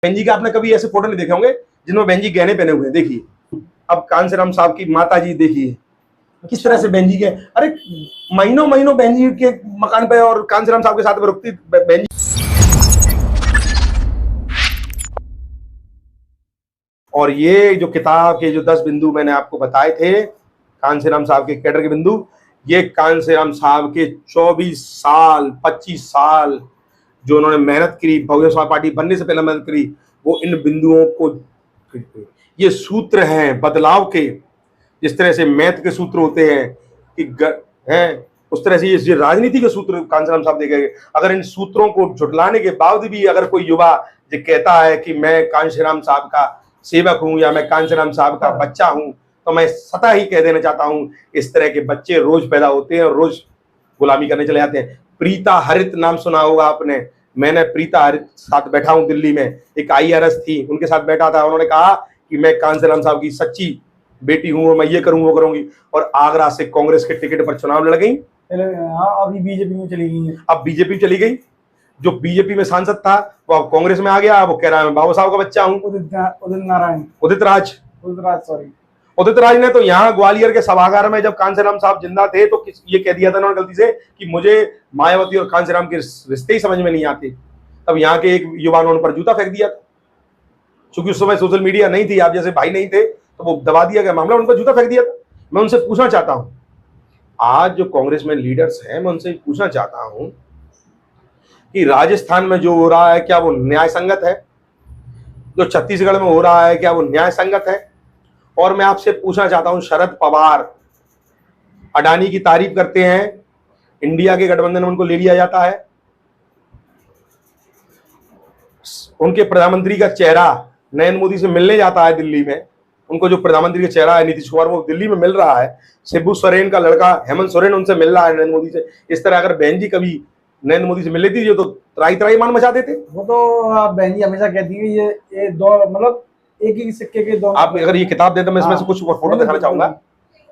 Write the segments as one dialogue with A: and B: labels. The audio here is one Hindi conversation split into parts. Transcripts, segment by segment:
A: बहन जी का आपने कभी ऐसे फोटो नहीं देखे होंगे जिनमें बहन जी गहने पहने हुए हैं। देखिए अब कांसीराम साहब की माता जी देखिए किस तरह से बहन जी के, अरे महीनों महीनों बहन जी के मकान पे और कांसीराम साहब के साथ में रुकती बहन जी। और ये जो किताब के जो 10 बिंदु मैंने आपको बताए थे कांसीराम साहब के कैडर के बिंदु, ये कांसीराम साहब के 24 साल 25 साल जो उन्होंने मेहनत करी, बहुजन समाज पार्टी बनने से पहले मेहनत करी, वो इन बिंदुओं को, ये सूत्र हैं बदलाव के। जिस तरह से मैथ के सूत्र होते हैं कि हैं, उस तरह से ये राजनीति के सूत्र कांसीराम साहब देखे। अगर इन सूत्रों को झुटलाने के बावजूद भी अगर कोई युवा जो कहता है कि मैं कांसीराम साहब का सेवक हूं या मैं कांसीराम साहब का बच्चा हूं, तो मैं सदा ही कह देना चाहता हूं, इस तरह के बच्चे रोज पैदा होते हैं और रोज गुलामी करने चले जाते हैं। प्रीता हरित नाम सुना होगा आपने, मैंने प्रीता हरित साथ बैठा हूं दिल्ली में, एक IRS थी, उनके साथ बैठा था। उन्होंने कहा कि मैं कांसीराम साहब की सच्ची बेटी हूं और मैं ये करूं वो करूंगी, और आगरा से कांग्रेस के टिकट पर चुनाव लड़ गई।
B: अभी बीजेपी में चली गई है।
A: अब बीजेपी चली गई। जो बीजेपी में सांसद था वो अब कांग्रेस में आ गया। वो कह रहा है मैं बाबा साहब का बच्चा हूं। उदित राज ने तो यहाँ ग्वालियर के सभागार में जब कांसीराम साहब जिंदा थे तो ये कह दिया था उन्होंने गलती से कि मुझे मायावती और कांसीराम के रिश्ते ही समझ में नहीं आते। तब यहाँ के एक युवा ने उन पर जूता फेंक दिया था। चूंकि उस समय सोशल मीडिया नहीं थी, आप जैसे भाई नहीं थे, तो वो दबा दिया गया मामला, उन पर जूता फेंक दिया था। मैं उनसे पूछना चाहता हूं, आज जो कांग्रेस में लीडर्स हैं, मैं उनसे पूछना चाहता हूं कि राजस्थान में जो हो रहा है क्या वो न्याय संगत है? जो छत्तीसगढ़ में हो रहा है क्या वो न्याय संगत है? और मैं आपसे पूछना चाहता हूं, शरद पवार अडानी की तारीफ करते हैं, इंडिया के गठबंधन में उनको ले लिया जाता है। उनके प्रधानमंत्री का चेहरा नरेंद्र मोदी से मिलने जाता है दिल्ली में। उनको जो प्रधानमंत्री का चेहरा है नीतीश कुमार, वो दिल्ली में मिल रहा है। शिबू सोरेन का लड़का हेमंत सोरेन उनसे मिल रहा है नरेंद्र मोदी से। इस तरह अगर बहन जी कभी नरेंद्र मोदी से मिल लेती जो तो त्राई त्राई मान मचा देते।
B: वो तो बहन जी हमेशा कहती है ये दो मतलब एक ही सिक्के के दो।
A: आप अगर ये किताब देते मैं इसमें से कुछ फोटो दिखाना चाहूंगा।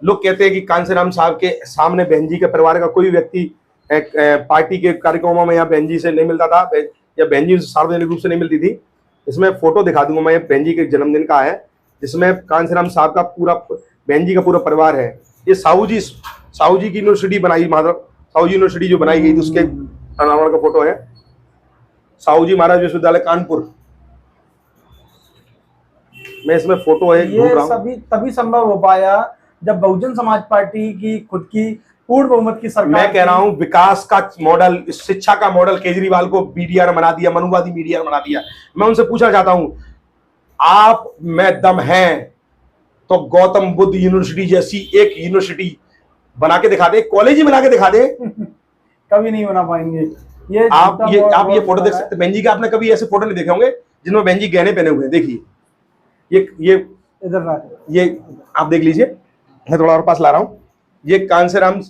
A: लोग कहते हैं कि कांसीराम साहब के सामने बहन जी के परिवार का कोई व्यक्ति पार्टी के कार्यक्रमों में या बहन जी से नहीं मिलता था या बहन जी सार्वजनिक रूप से नहीं मिलती थी। इसमें फोटो दिखा दूंगा मैं, बहन जी के जन्मदिन का है, जिसमें कांसीराम साहब का पूरा बहन जी का पूरा परिवार है। ये साहू जी की यूनिवर्सिटी बनाई, माधव साहू जी यूनिवर्सिटी जो बनाई गई थी उसके प्रांगण का फोटो है। साहू जी महाराज विश्वविद्यालय कानपुर में इसमें फोटो है।
B: ये सभी तभी संभव हो पाया जब बहुजन समाज पार्टी की खुद की पूर्ण बहुमत की सरकार।
A: मैं कह रहा हूं विकास का मॉडल, शिक्षा का मॉडल केजरीवाल को BDR बना दिया, मनुवादी BDR बना दिया। मैं उनसे पूछना चाहता हूं, आप में दम है तो गौतम बुद्ध यूनिवर्सिटी जैसी एक यूनिवर्सिटी बना के दिखा दे, कॉलेज ही बना के दिखा दे।
B: कभी नहीं बना पाएंगे।
A: आप ये फोटो देख सकते हैं। बहन जी का आपने कभी ऐसे फोटो नहीं देखे होंगे जिनमें बहन जी गहने पहने हुए हैं। देखिए ये आप देख लीजिए, मैं थोड़ा और पास ला रहा हूं। ये कांसीराम,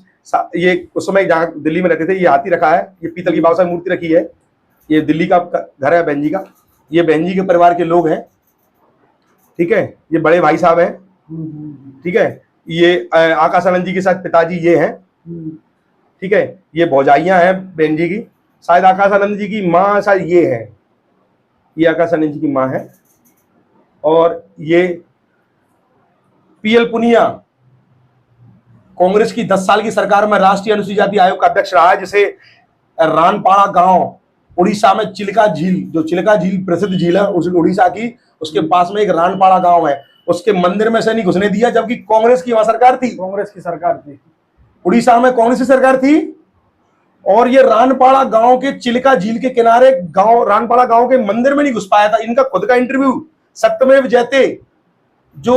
A: ये उस समय जहां दिल्ली में रहते थे, ये हाथी रखा है, ये पीतल की बाबा साहब मूर्ति रखी है। ये दिल्ली का घर है बहन जी का। ये बहन जी के परिवार के लोग हैं, ठीक है। ये बड़े भाई साहब हैं, ठीक है। ये आकाश आनंद जी के साथ पिताजी ये हैं, ठीक है। ये भौजाइयां हैं बहन जी की। शायद आकाश आनंद जी की माँ शायद ये है, ये आकाश आनंद जी की माँ है। और ये PL पुनिया कांग्रेस की 10 साल की सरकार में राष्ट्रीय अनुसूचित जाति आयोग का अध्यक्ष रहा है, जिसे रानपाड़ा गांव उड़ीसा में चिल्का झील, जो चिल्का झील प्रसिद्ध झील है उस उड़ीसा की, उसके पास में एक रानपाड़ा गांव है, उसके मंदिर में से नहीं घुसने दिया, जबकि कांग्रेस की वहां सरकार थी।
B: कांग्रेस की सरकार थी
A: उड़ीसा में, कांग्रेस की सरकार थी। और ये रानपाड़ा गांव के चिल्का झील के किनारे गांव, रानपाड़ा गांव के मंदिर में नहीं घुस पाया था। इनका खुद का इंटरव्यू सत्यमेव जयते जो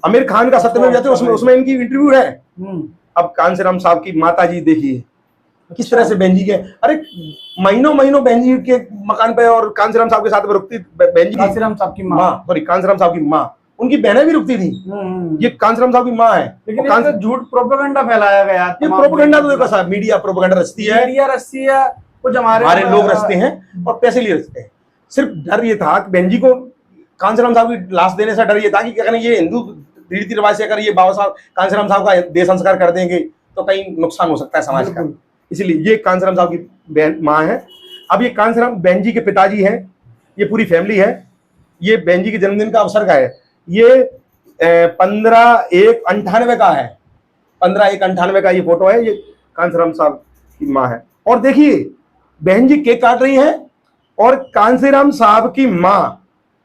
A: आमिर खान का सत्यमेव जयते, उसमें इनकी इंटरव्यू है। अब कांसीराम साहब की माता जी देखिए किस तरह से बहन जी के, अरे महीनों महीनों बहन जी के मकान पे और कांसीराम साहब के साथ में रुकती बहन जी,
B: कांसीराम साहब की माँ,
A: सॉरी कांसीराम साहब की माँ, उनकी बहनें भी रुकती थी। ये कांसीराम साहब की माँ है।
B: लेकिन झूठ प्रोपेगेंडा फैलाया गया।
A: ये प्रोपेगेंडा तो देखो साहब, मीडिया प्रोपेगेंडा रचती है, कुछ हमारे लोग रचते हैं और पैसे लिए रचते हैं। सिर्फ डर ये था कि बहन जी को कांसीराम साहब की लाश देने से डर ये था कि अगर ये हिंदू रीति रिवाज से अगर ये बाबा साहब कांसीराम साहब का देह संस्कार कर देंगे तो कहीं नुकसान हो सकता है समाज का। इसलिए ये कांसीराम साहब की बहन माँ है। अब ये कांसीराम बहन जी के पिताजी हैं, ये पूरी फैमिली है। ये बहन जी के जन्मदिन का अवसर का है। ये 15/1/98 का है, 15/1/98 का ये फोटो है। ये कांसीराम साहब की माँ है। और देखिए बहन जी केक काट रही हैं और कांसीराम साहब की माँ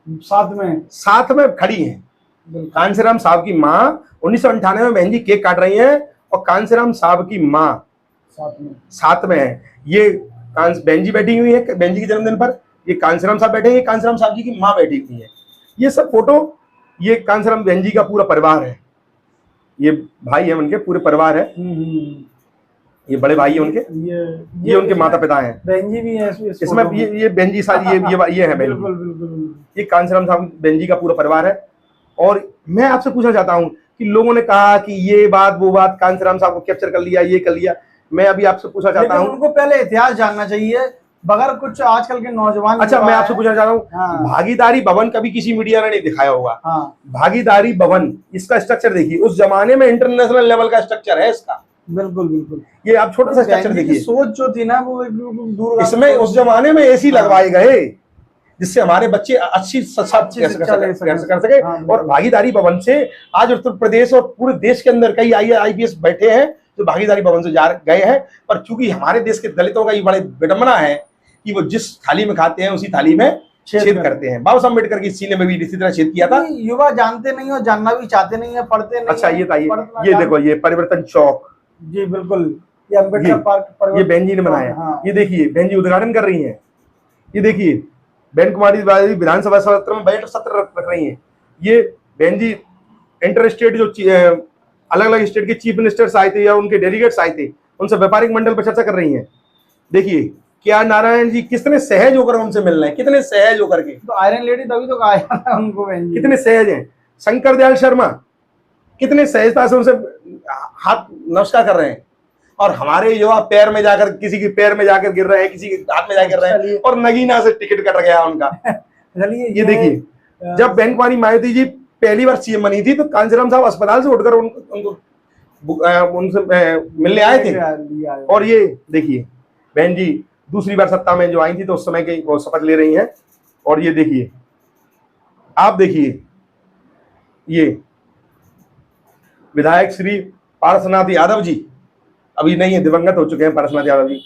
A: साथ में खड़ी है। कांसीराम साहब की माँ 1998 में बहन जी केक काट रही हैं और कांसीराम साहब की माँ साथ में है। ये बहन जी बैठी हुई है बहन जी के जन्मदिन पर, ये कांसीराम साहब बैठे हैं, ये कांसीराम साहब जी की माँ बैठी हुई है। ये सब फोटो, ये कांसीराम बहन जी का पूरा परिवार है। ये भाई है उनके, पूरे परिवार है। ये बड़े भाई है उनके, ये उनके माता पिता हैं।
B: बहन जी भी है
A: इसमें ये बहन जी सारी ये है बहन जी।
B: बिल्कुल।
A: ये कांसीराम साहब बहन जी का पूरा परिवार है। और मैं आपसे पूछना चाहता हूं कि लोगों ने कहा कि ये बात वो बात, कांसीराम साहब को कैप्चर कर लिया, ये कर लिया। मैं अभी आपसे पूछना चाहता हूं,
B: उनको पहले इतिहास जानना चाहिए, बगैर कुछ आजकल के नौजवान।
A: अच्छा मैं आपसे पूछना चाहता हूँ, भागीदारी भवन कभी किसी मीडिया ने नहीं दिखाया होगा। भागीदारी भवन, इसका स्ट्रक्चर देखिए, उस जमाने में इंटरनेशनल लेवल का स्ट्रक्चर है इसका।
B: बिल्कुल।
A: ये आप छोटा सा स्ट्रक्चर देखिए,
B: सोच जो थी ना वो दूर।
A: इसमें उस जमाने में एसी लगवाए गए जिससे हमारे बच्चे अच्छी शिक्षा कर सके। और भागीदारी भवन से आज उत्तर प्रदेश और पूरे देश के अंदर कई IAS बैठे हैं जो भागीदारी भवन से गए हैं। पर चूंकि हमारे देश के दलितों का ये बड़े विडंबना है कि वो जिस थाली में खाते हैं उसी थाली में छेद करते हैं। बाबा साहब अम्बेडकर की सीने में भी इसी तरह छेद किया था।
B: युवा जानते नहीं और जानना भी चाहते नहीं है, पढ़ते नहीं।
A: अच्छा ये देखो, ये परिवर्तन चौक,
B: जी बिल्कुल, ये अम्बेडकर पार्क,
A: ये बहन जी ने बनाया। ये देखिए बहन जी उद्घाटन कर रही हैं। ये देखिए बहन कुमारी विधानसभा सत्र में बजट सत्र रख रही हैं। ये बहन जी इंटर स्टेट जो अलग अलग स्टेट के चीफ मिनिस्टर्स आए थे या उनके डेलीगेट्स आए थे, उनसे व्यापारिक मंडल पर चर्चा कर रही हैं। देखिए क्या नारायण जी कितने सहज होकर उनसे मिल रहे हैं, कितने सहज होकर के।
B: तो आयरन लेडी तभी तो कहा उनको,
A: कितने सहज हैं। शंकर दयाल शर्मा कितने सहजता से उनसे हाथ नमस्कार कर रहे हैं। और हमारे युवा पैर में जाकर, किसी के पैर में जाकर गिर रहे हैं, किसी के हाथ में जाकर गिर रहे हैं, और नगीना से टिकट कट गया उनका। ये देखिए, जब बहन कुमारी मायावती जी पहली बार CM बनी थी तो कांसीराम साहब अस्पताल से उठकर उनसे मिलने आए थे। और ये देखिए बहन जी दूसरी बार सत्ता में जो आई थी तो उस समय की वो शपथ ले रही हैं। और ये देखिए, आप देखिए, ये विधायक श्री पारसनाथ यादव जी अभी नहीं है, दिवंगत हो चुके हैं पारसनाथ यादव जी।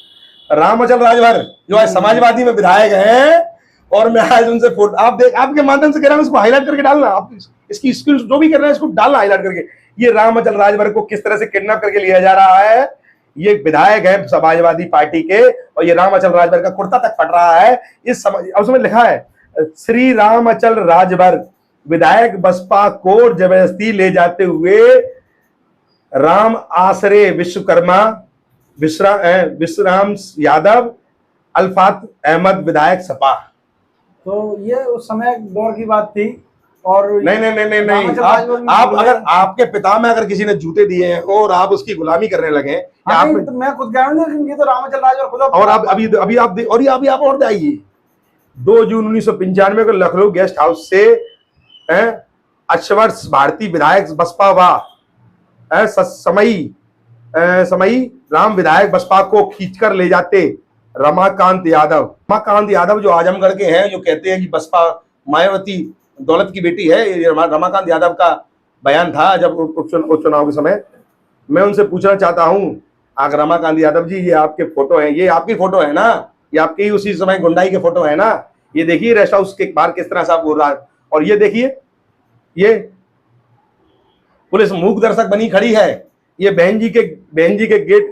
A: रामअचल राजभर जो आज समाजवादी में विधायक हैं, और मैं आज उनसे फोटो आपके माध्यम से कह रहा हूं, इसको हाईलाइट करके डालना। आप इसकी स्किल्स जो भी कर रहे हैं इसको डालना हाईलाइट करके। ये रामअचल राजभर को किस तरह से किडनैप करके लिया जा रहा है। ये विधायक है समाजवादी पार्टी के, और ये रामअचल राजभर का कुर्ता तक फट रहा है। उसमें लिखा है श्री रामअचल राजभर विधायक बसपा को जबरदस्ती ले जाते हुए राम आसरे विश्वकर्मा, विश्राम यादव, अल्फात अहमद विधायक सपा।
B: तो ये उस समय दौर की बात थी। और
A: नहीं आप अगर आपके पिता में अगर किसी ने जूते दिए हैं और आप उसकी गुलामी करने लगे,
B: तो मैं खुद कह रहा हूं, ये तो रामअचल राजभर खुद।
A: और आप अभी आप और जाइए, 2 जून 1995 को लखनऊ गेस्ट हाउस से अश्वर्ष भारती विधायक बसपा व समई राम विधायक बसपा को खींचकर ले जाते रमाकांत यादव जो आजमगढ़ के हैं, जो कहते हैं कि बसपा मायावती दौलत की बेटी है। ये रमाकांत यादव का बयान था जब उपचुनाव के समय। मैं उनसे पूछना चाहता हूं, अगर रमाकांत यादव जी ये आपके फोटो हैं, ये आपकी फोटो है ना, ये आपके ही उसी समय गुंडाई के फोटो है ना। ये देखिए रेस्ट हाउस के बाहर किस तरह से आप बोल रहा है। और ये देखिए, ये पुलिस मूक दर्शक बनी खड़ी है। ये बहन जी के गेट,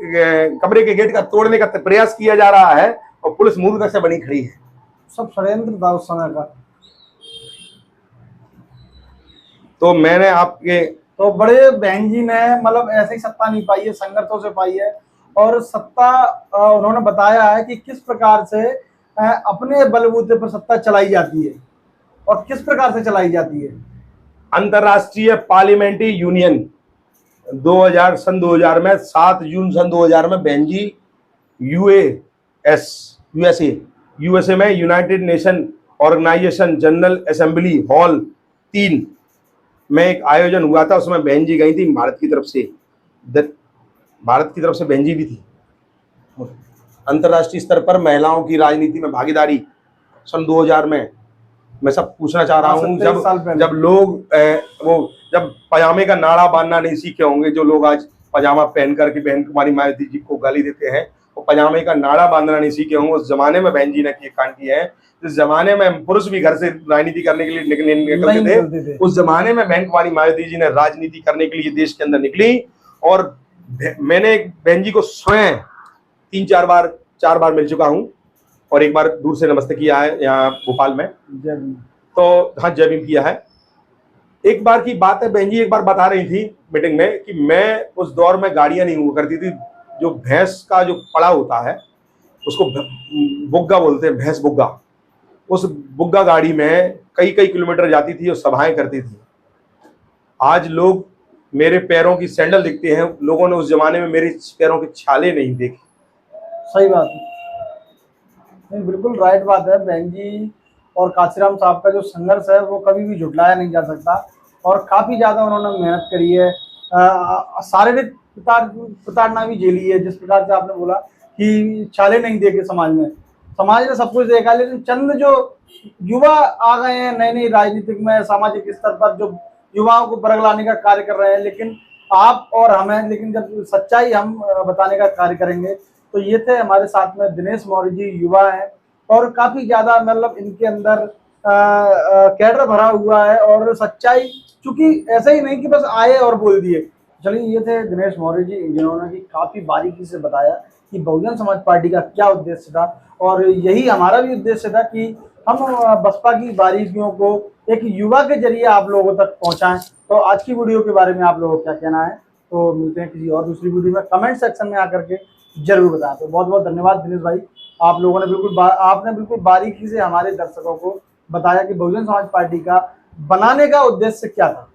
A: कमरे के गेट का तोड़ने का प्रयास किया जा रहा है और पुलिस मूक दर्शक बनी खड़ी है।
B: सब षड्यंत्र था उस समय का।
A: तो मैंने आपके
B: तो बड़े बहन जी ने मतलब ऐसे ही सत्ता नहीं पाई है, संघर्षों से पाई है। और सत्ता उन्होंने बताया है कि किस प्रकार से अपने बलबूते पर सत्ता चलाई जाती है और किस प्रकार से चलाई जाती है।
A: अंतरराष्ट्रीय पार्लियामेंट्री यूनियन 2000 में 7 जून सन 2000 में बहन जी यूएसए में United Nation Organisation General Assembly Hall 3 में एक आयोजन हुआ था। उसमें बहन जी गई थी भारत की तरफ से बहन जी भी थी। अंतर्राष्ट्रीय स्तर पर महिलाओं की राजनीति में भागीदारी सन 2000 में। मैं सब पूछना चाह रहा हूँ,
B: 27 साल पहले।
A: जब लोग वो जब पजामे का नाड़ा बांधना नहीं सीखे होंगे, जो लोग आज पजामा पहन करके बहन कुमारी मायावती जी को गाली देते हैं, वो पजामे का नाड़ा बांधना नहीं सीखे होंगे। उस जमाने में बहन जी ने ये कांड किए हैं। जिस जमाने में पुरुष भी घर से राजनीति करने के लिए निकलते थे, उस जमाने में बहन कुमारी मायावती जी ने राजनीति करने के लिए देश के अंदर निकली। और मैंने बहन जी को स्वयं 3-4 बार 4 बार मिल चुका हूँ, और एक बार दूर से नमस्ते किया है यहाँ भोपाल में। तो हाँ, जय भीम किया है। एक बार की बात है, बहन जी एक बार बता रही थी मीटिंग में कि मैं उस दौर में गाड़ियां नहीं हुआ करती थी, जो भैंस का जो पड़ा होता है उसको बुग्गा बोलते हैं, भैंस बुग्गा। उस बुग्गा गाड़ी में कई किलोमीटर जाती थी और सभाएं करती थी। आज लोग मेरे पैरों की सैंडल दिखते हैं, लोगों ने उस जमाने में मेरे पैरों के छाले नहीं देखे।
B: सही बात है, नहीं बिल्कुल राइट बात है। बहन जी और कांशीराम साहब का जो संघर्ष है वो कभी भी झुटलाया नहीं जा सकता, और काफ़ी ज़्यादा उन्होंने मेहनत करी है, शारीरिक प्रताड़ना भी झेली है। जिस प्रकार से आपने बोला कि छाले नहीं देखे समाज ने सब कुछ देखा, लेकिन चंद जो युवा आ गए हैं नई नई राजनीतिक में, सामाजिक स्तर पर जो युवाओं को बरग लाने का कार्य कर रहे हैं, लेकिन आप और हमें, लेकिन जब सच्चाई हम बताने का कार्य करेंगे। तो ये थे हमारे साथ में दिनेश मौर्य जी, युवा हैं और काफ़ी ज़्यादा मतलब इनके अंदर कैडर भरा हुआ है, और सच्चाई चूंकि ऐसा ही नहीं कि बस आए और बोल दिए। चलिए, ये थे दिनेश मौर्य जी, जिन्होंने कि काफ़ी बारीकी से बताया कि बहुजन समाज पार्टी का क्या उद्देश्य था, और यही हमारा भी उद्देश्य था कि हम बसपा की बारीकियों को एक युवा के जरिए आप लोगों तक पहुंचाएं। तो आज की वीडियो के बारे में आप लोगों को क्या कहना है, तो मिलते हैं किसी और दूसरी वीडियो में। कमेंट सेक्शन में आकर के जरूर बताएं। तो बहुत बहुत धन्यवाद दिनेश भाई, आप लोगों ने आपने बिल्कुल बारीकी से हमारे दर्शकों को बताया कि बहुजन समाज पार्टी का बनाने का उद्देश्य क्या था।